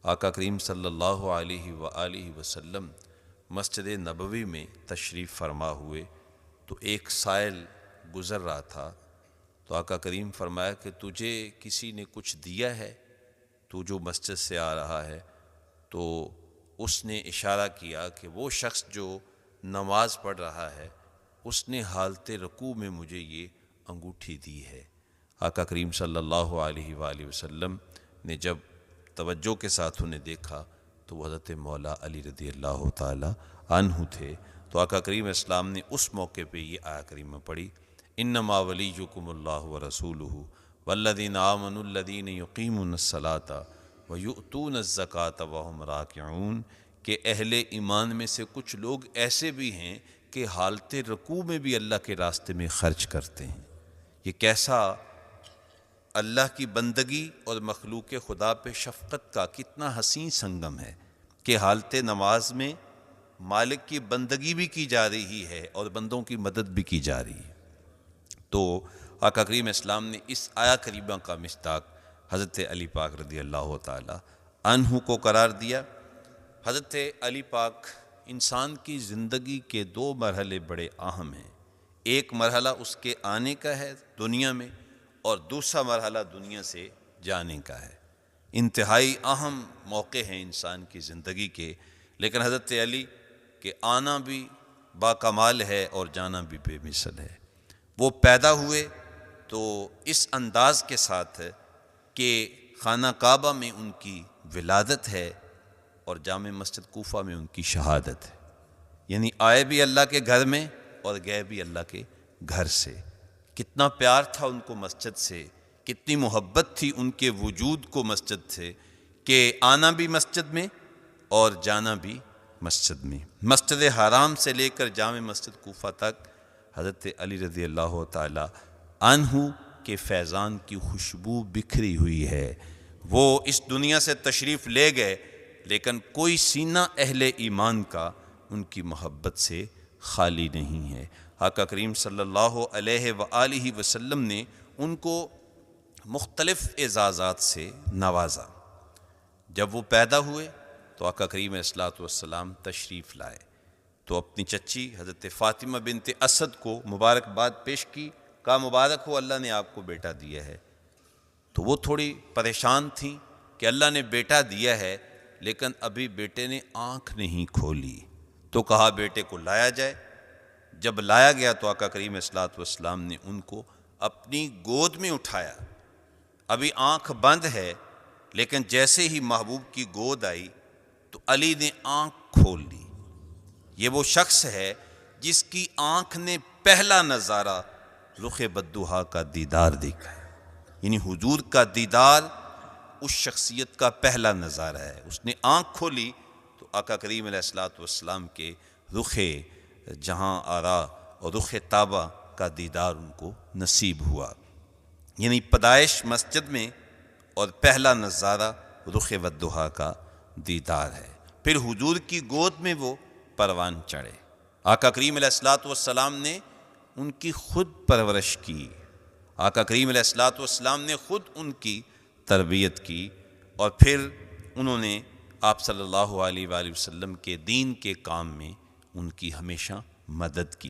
آقا کریم صلی اللہ علیہ وآلہ وسلم مسجد نبوی میں تشریف فرما ہوئے تو ایک سائل گزر رہا تھا، تو آقا کریم فرمایا کہ تجھے کسی نے کچھ دیا ہے، تو جو مسجد سے آ رہا ہے؟ تو اس نے اشارہ کیا کہ وہ شخص جو نماز پڑھ رہا ہے اس نے حالت رکوع میں مجھے یہ انگوٹھی دی ہے۔ آقا کریم صلی اللہ علیہ وآلہ وسلم نے جب توجہ کے ساتھ انہیں دیکھا تو وہ حضرت مولا علی رضی اللہ تعالی عنہ تھے۔ تو آقا کریم اسلام نے اس موقع پہ یہ آیہ کریمہ پڑھی، انما ولیکم اللہ ورسولہ والذین آمنوا الذین یقیمون الصلاۃ ویؤتون الزکاۃ وہم راکعون، کہ اہل ایمان میں سے کچھ لوگ ایسے بھی ہیں کہ حالت رکوع میں بھی اللہ کے راستے میں خرچ کرتے ہیں۔ یہ کیسا اللہ کی بندگی اور مخلوق خدا پہ شفقت کا کتنا حسین سنگم ہے کہ حالت نماز میں مالک کی بندگی بھی کی جا رہی ہے اور بندوں کی مدد بھی کی جا رہی ہے۔ تو آقا کریم اسلام نے اس آیہ کریمہ کا مصداق حضرت علی پاک رضی اللہ تعالی عنہ کو قرار دیا۔ حضرت علی پاک انسان کی زندگی کے دو مرحلے بڑے اہم ہیں، ایک مرحلہ اس کے آنے کا ہے دنیا میں، اور دوسرا مرحلہ دنیا سے جانے کا ہے۔ انتہائی اہم موقع ہیں انسان کی زندگی کے، لیکن حضرت علی کے آنا بھی باکمال ہے اور جانا بھی بے مثل ہے۔ وہ پیدا ہوئے تو اس انداز کے ساتھ کہ خانہ کعبہ میں ان کی ولادت ہے اور جامع مسجد کوفہ میں ان کی شہادت ہے، یعنی آئے بھی اللہ کے گھر میں اور گئے بھی اللہ کے گھر سے۔ کتنا پیار تھا ان کو مسجد سے، کتنی محبت تھی ان کے وجود کو مسجد سے، کہ آنا بھی مسجد میں اور جانا بھی مسجد میں۔ مسجد حرام سے لے کر جامع مسجد کوفہ تک حضرت علی رضی اللہ تعالی عنہ کے فیضان کی خوشبو بکھری ہوئی ہے۔ وہ اس دنیا سے تشریف لے گئے، لیکن کوئی سینہ اہل ایمان کا ان کی محبت سے خالی نہیں ہے۔ آقا کریم صلی اللہ علیہ وآلہ وسلم نے ان کو مختلف اعزازات سے نوازا۔ جب وہ پیدا ہوئے تو آقا کریم علیہ السلام تشریف لائے تو اپنی چچی حضرت فاطمہ بنت اسد کو مبارکباد پیش کی، کہا مبارک ہو اللہ نے آپ کو بیٹا دیا ہے۔ تو وہ تھوڑی پریشان تھیں کہ اللہ نے بیٹا دیا ہے لیکن ابھی بیٹے نے آنکھ نہیں کھولی، تو کہا بیٹے کو لایا جائے۔ جب لایا گیا تو آقا کریم علیہ السلام نے ان کو اپنی گود میں اٹھایا، ابھی آنکھ بند ہے، لیکن جیسے ہی محبوب کی گود آئی تو علی نے آنکھ کھول لی۔ یہ وہ شخص ہے جس کی آنکھ نے پہلا نظارہ رخ بدوحا کا دیدار دیکھا ہے، یعنی حضور کا دیدار اس شخصیت کا پہلا نظارہ ہے۔ اس نے آنکھ کھولی تو آقا کریم علیہ السلام کے رخ جہاں آرا اور رخ طابہ کا دیدار ان کو نصیب ہوا، یعنی پیدائش مسجد میں اور پہلا نظارہ رخ والضحیٰ کا دیدار ہے۔ پھر حضور کی گود میں وہ پروان چڑھے۔ آقا کریم علیہ السلام نے ان کی خود پرورش کی، آقا کریم علیہ السلام نے خود ان کی تربیت کی، اور پھر انہوں نے آپ صلی اللہ علیہ وآلہ وسلم کے دین کے کام میں ان کی ہمیشہ مدد کی۔